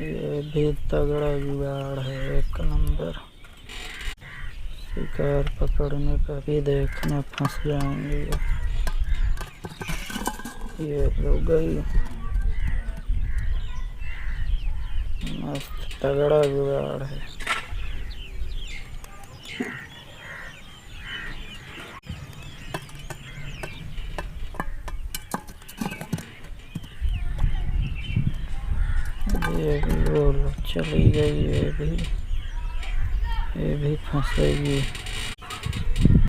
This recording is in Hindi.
ये भी तगड़ा जुगाड़ है, एक नंबर। शिकार पकड़ने का भी देखना, फंस जाएंगे। ये हो गई, मस्त तगड़ा जुगाड़ है। ये भी बोलो, चली गई। ये भी फंसेगी।